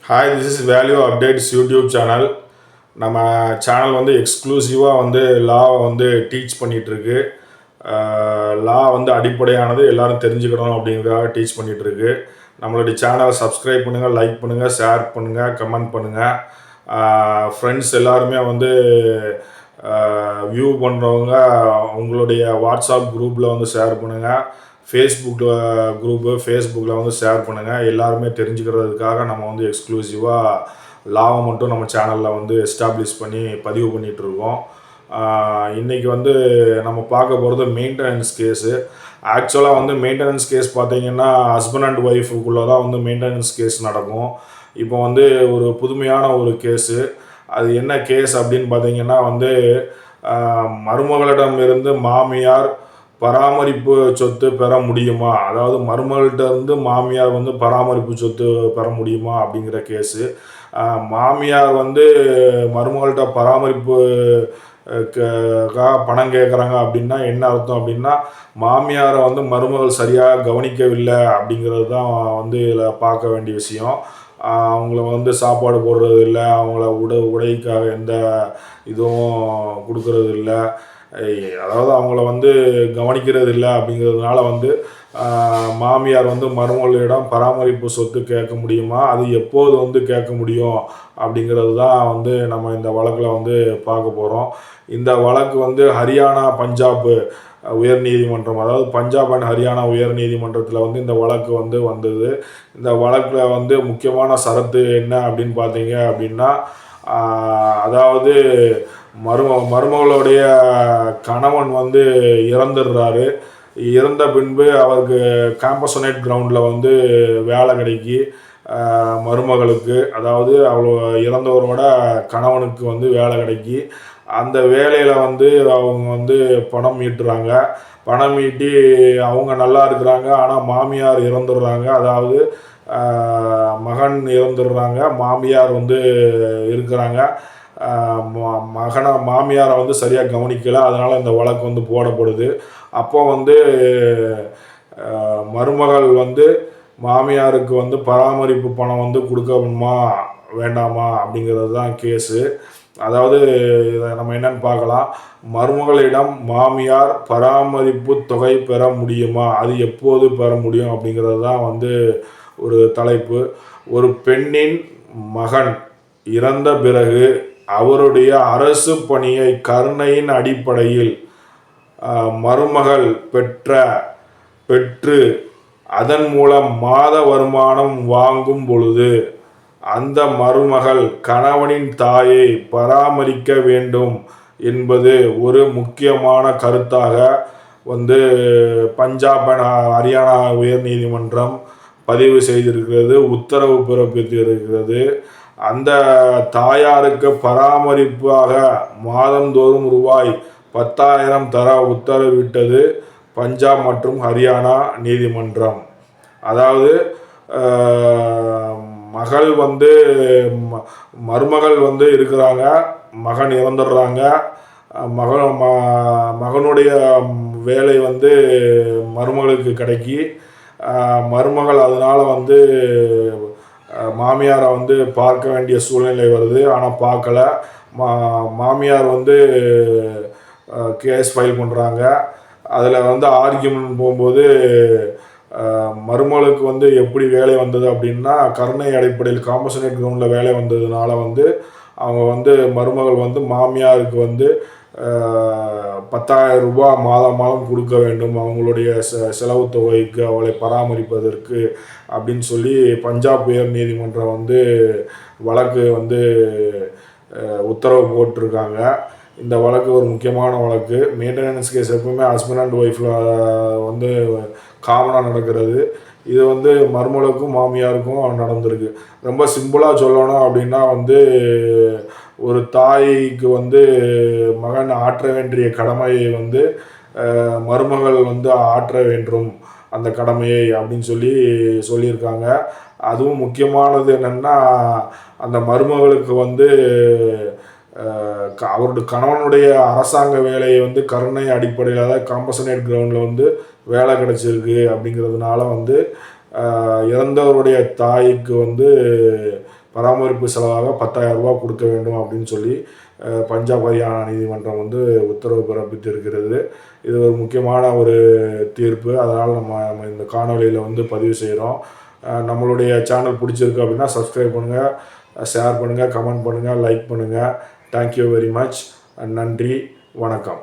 Hi, this is value updates YouTube channel. நம்ம channel வந்து எக்ஸ்க்ளூசிவாக வந்து லாவை வந்து டீச் பண்ணிகிட்ருக்கு. லா வந்து அடிப்படையானது எல்லோரும் தெரிஞ்சுக்கணும் அப்படிங்கிறதாக டீச் பண்ணிகிட்ருக்கு. நம்மளுடைய சேனலை சப்ஸ்கிரைப் பண்ணுங்கள், லைக் பண்ணுங்கள், ஷேர் பண்ணுங்கள், கமெண்ட் பண்ணுங்கள். ஃப்ரெண்ட்ஸ் எல்லாருமே வந்து வியூ பண்ணுறவங்க உங்களுடைய வாட்ஸ்அப் குரூப்பில் வந்து ஷேர் பண்ணுங்கள். ஃபேஸ்புக்கில் வந்து ஷேர் பண்ணுங்கள். எல்லாருமே தெரிஞ்சுக்கிறதுக்காக நம்ம வந்து எக்ஸ்க்ளூசிவாக லாவை மட்டும் நம்ம சேனலில் வந்து எஸ்டாப்ளிஷ் பண்ணி பதிவு பண்ணிகிட்ருக்கோம். இன்றைக்கி வந்து நம்ம பார்க்க போகிறது மெயின்டெனன்ஸ் கேஸு. ஆக்சுவலாக வந்து மெயின்டெனன்ஸ் கேஸ் பார்த்திங்கன்னா ஹஸ்பண்ட் அண்ட் ஒய்ஃபுக்குள்ளே தான் வந்து மெயின்டெனன்ஸ் கேஸ் நடக்கும். இப்போ வந்து ஒரு புதுமையான ஒரு கேஸு. அது என்ன கேஸ் அப்படின்னு பார்த்திங்கன்னா வந்து மருமகளிடம் இருந்து மாமியார் பராமரிப்பு சொத்து பெற முடியுமா, அதாவது மருமகள்கிட்ட இருந்து மாமியார் வந்து பராமரிப்பு சொத்து பெற முடியுமா அப்படிங்கிற கேஸு. மாமியார் வந்து மருமகள்கிட்ட பராமரிப்பு பணம் கேட்குறாங்க அப்படின்னா என்ன அர்த்தம் அப்படின்னா, மாமியாரை வந்து மருமகள் சரியாக கவனிக்கவில்லை அப்படிங்கிறது தான் வந்து இதில் பார்க்க வேண்டிய விஷயம். அவங்கள வந்து சாப்பாடு போடுறது இல்லை, அவங்கள உடைக்காக எந்த இதுவும் கொடுக்கறது இல்லை, அதாவது அவங்கள வந்து கவனிக்கிறது இல்லை. அப்படிங்கிறதுனால வந்து மாமியார் வந்து மருமகளிடம் பராமரிப்பு சொத்து கேட்க முடியுமா, அது எப்போது வந்து கேட்க முடியும் அப்படிங்கிறது தான் வந்து நம்ம இந்த வழக்கில் வந்து பார்க்க போகிறோம். இந்த வழக்கு வந்து ஹரியானா பஞ்சாப் உயர்நீதிமன்றம், அதாவது பஞ்சாப் அண்ட் ஹரியானா உயர்நீதிமன்றத்தில் வந்து இந்த வழக்கு வந்து வந்தது. இந்த வழக்கில் வந்து முக்கியமான சரத்து என்ன அப்படின்னு பார்த்தீங்க அப்படின்னா, அதாவது மருமகளுடைய கணவன் வந்து இறந்துடுறாரு. இறந்த பின்பு அவருக்கு காம்பசனேட் கிரவுண்டில் வந்து வேலை கிடைக்கி மருமகளுக்கு, அதாவது அவ்வளோ இறந்தவரோட கணவனுக்கு வந்து வேலை கிடைக்கி அந்த வேலையில் வந்து அவங்க வந்து பணம் ஈட்டுறாங்க. பணம் ஈட்டி அவங்க நல்லா இருக்கிறாங்க. ஆனால் மாமியார் இறந்துடுறாங்க. அதாவது மகன் இறந்துடுறாங்க, மாமியார் வந்து இருக்கிறாங்க. மாமியாரை வந்து சரியாக கவனிக்கலை, அதனால் இந்த வழக்கு வந்து போடப்படுது. அப்போ வந்து மருமகள் வந்து மாமியாருக்கு வந்து பராமரிப்பு பணம் வந்து கொடுக்கணுமா வேண்டாமா அப்படிங்கிறது தான் கேஸு. அதாவது இதை நம்ம என்னென்னு பார்க்கலாம். மருமகளிடம் மாமியார் பராமரிப்பு தொகை பெற முடியுமா, அது எப்போது பெற முடியும் அப்படிங்கிறது தான் வந்து ஒரு தலைப்பு. ஒரு பெண்ணின் மகன் இறந்த பிறகு அவருடைய அரசு பணியை கருணையின் அடிப்படையில் மருமகள் பெற்று அதன் மூலம் மாத வருமானம் வாங்கும் பொழுது அந்த மருமகள் கணவனின் தாயை பராமரிக்க வேண்டும் என்பது ஒரு முக்கியமான கருத்தாக வந்து பஞ்சாப் அண்ட் ஹரியானா உயர்நீதிமன்றம் பதிவு செய்திருக்கிறது, உத்தரவு பிறப்பித்திருக்கிறது. அந்த தாயாருக்கு பராமரிப்பாக மாதந்தோறும் ரூபாய் 10,000 தர உத்தரவிட்டது பஞ்சாப் மற்றும் ஹரியானா நீதிமன்றம். அதாவது மருமகள் வந்து இருக்கிறாங்க, மகன் இறந்துடுறாங்க. மகனுடைய வேலை வந்து மருமகளுக்கு கிடைக்கி மருமகள் அதனால் வந்து மாமியாரை வந்து பார்க்க வேண்டிய சூழ்நிலை வருது. ஆனால் பார்க்கல. மாமியார் வந்து கேஸ் ஃபைல் பண்ணுறாங்க. அதில் வந்து ஆர்கியூமெண்ட் போகும்போது மருமகளுக்கு வந்து எப்படி வேலை வந்தது அப்படின்னா, கருணை அடிப்படையில் காம்பசனேட் கிரவுண்டில் வேலை வந்ததுனால வந்து அவங்க வந்து மருமகள் வந்து மாமியாருக்கு வந்து 10,000 ரூபாய் மாதம் கொடுக்க வேண்டும் அவங்களுடைய செலவு தொகைக்கு, அவளை பராமரிப்பதற்கு அப்படின்னு சொல்லி பஞ்சாப் உயர் நீதிமன்றம் வந்து வழக்கு வந்து உத்தரவு போட்டிருக்காங்க. இந்த வழக்கு ஒரு முக்கியமான வழக்கு. மெயின்டெனன்ஸ் கேஸ் எப்பவுமே ஹஸ்பண்ட் அண்ட் ஒய்ஃபில் வந்து காமனாக நடக்கிறது. இது வந்து மருமகளுக்கும் மாமியாருக்கும் நடந்திருக்கு. ரொம்ப சிம்பிளாக சொல்லணும் அப்படின்னா வந்து, ஒரு தாய்க்கு வந்து மகன் ஆற்ற வேண்டிய கடமையை வந்து மருமகள் வந்து ஆற்ற வேண்டும் அந்த கடமையை அப்படின்னு சொல்லியிருக்காங்க. அதுவும் முக்கியமானது என்னென்னா, அந்த மருமகளுக்கு வந்து அவருடைய கணவனுடைய அரசாங்க வேலையை வந்து கருணை அடிப்படையில், அதாவது காம்பசனேட் கிரவுண்டில் வந்து வேலை கிடச்சிருக்கு அப்படிங்கிறதுனால வந்து இறந்தவருடைய தாய்க்கு வந்து பராமரிப்பு செலவாக 10,000 ரூபா கொடுக்க வேண்டும் அப்படின்னு சொல்லி பஞ்சாப் ஹரியானா நீதிமன்றம் வந்து உத்தரவு பிறப்பித்திருக்கிறது. இது ஒரு முக்கியமான ஒரு தீர்ப்பு. அதனால் நம்ம இந்த காணொலியில் வந்து பதிவு செய்கிறோம். நம்மளுடைய சேனல் பிடிச்சிருக்கு அப்படின்னா சப்ஸ்கிரைப் பண்ணுங்கள், ஷேர் பண்ணுங்கள், கமெண்ட் பண்ணுங்கள், லைக் பண்ணுங்கள். Thank you very much. நன்றி, வணக்கம்.